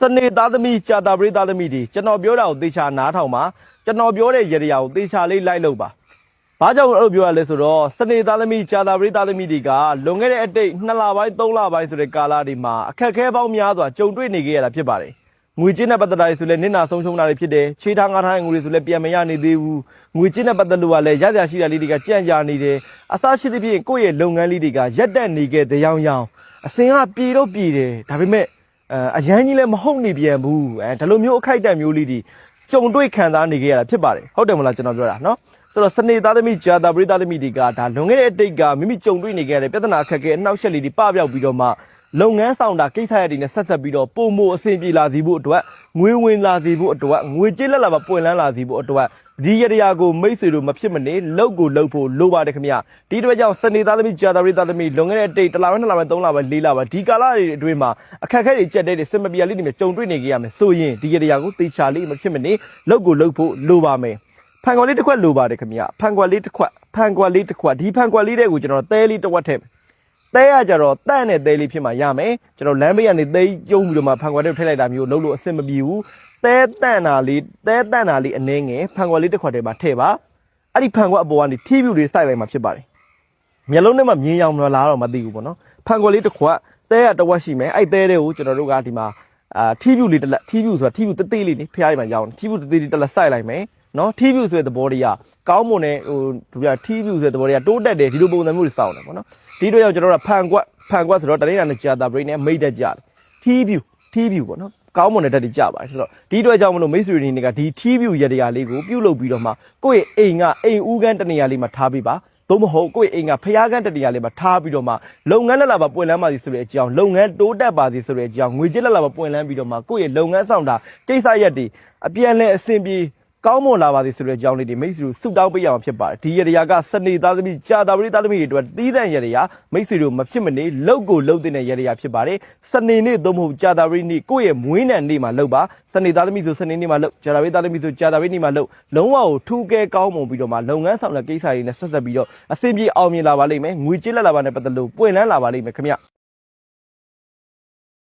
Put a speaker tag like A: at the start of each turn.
A: စနေသားသမီးကြာတာပရိသတ်သမီးတွေကျွန်တော်ပြောတာကိုသေချာနားထောင်ပါကျွန်တော်ပြောတဲ့ရရကိုသေချာလေးလိုက်လို့ပါဘာကြောင့်အဲ့လိုပြောရလဲဆိုတော့စနေသားသမီးကြာတာပရိသတ်သမီးတွေကလွန်ခဲ့တဲ့အတိတ်2လပိုင်း3လပိုင်းဆိုတဲ့ကာလတွေမှာအခက်အခဲပေါင်းများစွာကြုံတွေ့နေခဲ့ရတာဖြစ်ပါတယ်ငွေကြေးနဲ့ပတ်သက်တာတွေဆိုလဲနင့်နာဆုံးရှုံးတာတွေဖြစ်တယ်ခြေထားငါးထားငွေတွေဆိုလဲပြန်မရနေသေးဘူးငွေကြေးနဲ့ပတ်သက်လို့ကလည်းရရရှိတာလေးတွေကကြံ့ကြာနေတယ်အစရှိသဖြင့်ကိုယ့်ရဲ့လုပ်ငန်းလေးတွေကရက်တက်နေခဲ့တဲ့ရောင်အစင်ကပြေတော့ပြေတယ်ဒါပေမဲ့အရန်ကြီးလည်းမဟုတ်နေပြန်ဘူးဒါလိုမျိုးအခိုက်အတန့်မျိုးလေးတွေကြုံတွေ့ခံစားနေကြရတာဖြစ်ပါတယ်ဟုတ်တယ်မလားကျွန်တော်ပြောတာနော်ဆိုတော့စနေသားသမီးဂျာတာပရိသတ်သမီးတွေကဒါလွန်ခဲ့တဲ့အတိတ်ကမိမိကြုံတွေ့နေကြတဲ့ပြဿနာအခက်အခဲအနှောက်အယှက်လေးတွေပပျောက်ပြီးတော့မှလုပ်ငန်းဆောင်တာကိစ္စရပ်တွေနဲ့ဆက်ဆက်ပြီးတော့ပုံမအဆင်ပြေလာစီဖို့အတွက်ငွေဝင်လာစီဖို့အတွက်ငွေကြေးလက်လာပါပွင့်လန်းလာစီဖို့အတွက်ဒီရတရားကိုမိတ်ဆွေတို့မဖြစ်မနေလောက်ကိုလောက်ဖို့လိုပါတယ်ခင်ဗျဒီအတွက်ကြောင့်စနေသားသမီးဂျာတာပရိသတ်သမီးလွန်ခဲ့တဲ့အတိတ်1လပိုင်း2လပိုင်း3လပိုင်း4လပိုင်းဒီကာလတွေအတွင်းမှာအခက်အခဲတွေကြက်တဲ့စင်မပြေလေးတွေနဲ့ကြုံတွေ့နေကြရမယ်ဆိုရင်ဒီရတရားကိုတေချာလေးမဖြစ်မနေလောက်ကိုလောက်ဖို့လိုပါမယ်ဖန်ခွက်လေးတစ်ခွက်လိုပါတယ်ခင်ဗျဖန်ခွက်လေးတစ်ခွက်ဒီဖန်ခွက်လေးတွေကိုကျွန်တော်သဲလေးတစ်ဝက်ထည့်တဲရကြတော့တန့်နဲ့တဲလေးဖြစ်မှရမယ်ကျွန်တော်လမ်းဘေးကနေတဲကျုံပြီးတော့မှဖန်ခွက်တွေထည့်လိုက်တာမျိုးလုံးလို့အဆင်မပြေဘူးတဲတန့်တာလေးအနှင်းငယ်ဖန်ခွက်လေးတစ်ခွက်ထဲမှာထည့်ပါအဲ့ဒီဖန်ခွက်အပေါ်ကနေထီးပြူတွေစိုက်လိုက်မှဖြစ်ပါတယ်မျက်လုံးထဲမှာမြင်ရောင်မလားတော့မသိဘူးပေါ့နော်ဖန်ခွက်လေးတစ်ခွက်တဲရတစ်ဝက်ရှိမယ်အဲ့တဲတွေကိုကျွန်တော်တို့ကဒီမှာထီးပြူလေးတစ်လက်ထီးပြူဆိုတာထီးပြူတေးလေးနေဖျားရမှာရောင်းထီးပြူတေးလေးတစ်လက်စိုက်လိုက်မယ်နော်ထီးပြူဆိုတဲ့သဘောတရားကောင်းမွန်တဲ့ဟိုဒီပြထီးပြူဆိုတဲ့သဘောတရားတိုးတက်တယ်ဒီလိုပုံစံမျိုးတွေစောင့်တယ်ပေါ့နော်ဒီတော့ကျွန်တော်တို့ကဖန်ကွက်ဆိုတော့တနေ့နဲ့ကြာတာဘရိနဲ့မိတ်တက်ကြတယ်ထီးပြူပေါ့နော်ကောင်းမွန်တဲ့တက်တွေကြပါတယ်ဆိုတော့ဒီအတွက်ကြောင့်မလို့မိတ်ဆွေတွေတွေကဒီထီးပြူရတရားလေးကိုပြုတ်လုပ်ပြီးတော့မှကိုယ့်ရဲ့အိမ်ဦးကန်းတနေရာလေးမှာထားပေးပါသို့မဟုတ်ကိုယ့်ရဲ့အိမ်ကဖျားကန်းတနေရာလေးမှာထားပြီးတော့မှလုပ်ငန်းလက်လာပါပွင့်လန်းပါစီဆိုတဲ့အကြောင်းလုပ်ငန်းတိုးတက်ပါစီဆိုတဲ့အကြောင်းငွေကြေးလက်လာပါပွင့်လန်းပြီးတော့မှကိုယ့်ရဲ့လုပ်ငန်းဆောင်တာကိစ္စရက်တွေအပြန်လဲအဆင်ပြေကောင်းမွန်လာပါစေဆိုတဲ့အကြောင်းလေးတွေမိတ်ဆွေတို့ဆုတောင်းပေးရမှာဖြစ်ပါတယ်ဒီရတရားကစနေသားသမီးကြာတာပရိသတ်သမီးတွေအတွက်သီးသန့်ရတရားမိတ်ဆွေတို့မဖြစ်မနေလောက်ကိုလောက်တဲ့ရတရားဖြစ်ပါတယ်စနေနေ့သို့မဟုတ်ကြာတာပရိနေ့ကိုယ့်ရဲ့မွေးနေ့နေ့မှာလောက်ပါစနေသားသမီးဆိုစနေနေ့မှာလောက်ကြာတာပရိသတ်သမီးဆိုကြာတာပရိနေ့မှာလောက်လုံးဝကိုထူးကဲကောင်းမွန်ပြီးတော့မှလုပ်ငန်းဆောင်တဲ့ကိစ္စတွေနဲ့ဆက်ဆက်ပြီးတော့အဆင်ပြေအောင်မြင်လာပါလိမ့်မယ်ငွေကြေးလက်လာပါနဲ့ပတ်သက်လို့ပွင့်လန်းလာပါလိမ့်မယ်ခင်ဗျ